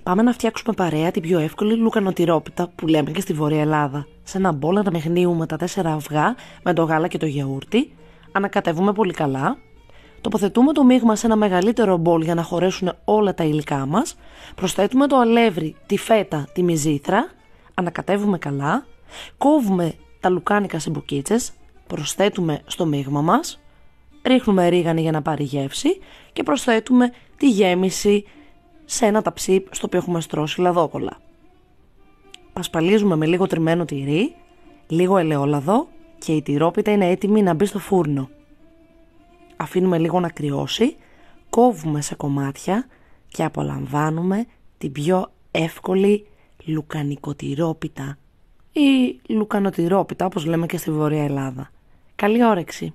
Πάμε να φτιάξουμε παρέα την πιο εύκολη λουκανοτηρόπιτα που λέμε και στη Βόρεια Ελλάδα. Σε ένα μπολ αναμειγνύουμε τα 4 αυγά με το γάλα και το γιαούρτι, ανακατεύουμε πολύ καλά, τοποθετούμε το μείγμα σε ένα μεγαλύτερο μπολ για να χωρέσουν όλα τα υλικά μας, προσθέτουμε το αλεύρι, τη φέτα, τη μυζήθρα, ανακατεύουμε καλά, κόβουμε τα λουκάνικα σε μπουκίτσες, προσθέτουμε στο μείγμα μας, ρίχνουμε ρίγανη για να πάρει γεύση και προσθέτουμε τη γέμιση σε ένα ταψί στο οποίο έχουμε στρώσει λαδόκολλα. Πασπαλίζουμε με λίγο τριμμένο τυρί, λίγο ελαιόλαδο και η τυρόπιτα είναι έτοιμη να μπει στο φούρνο. Αφήνουμε λίγο να κρυώσει, κόβουμε σε κομμάτια και απολαμβάνουμε την πιο εύκολη λουκανικοτηρόπιτα ή λουκανοτηρόπιτα όπως λέμε και στη Βόρεια Ελλάδα. Καλή όρεξη!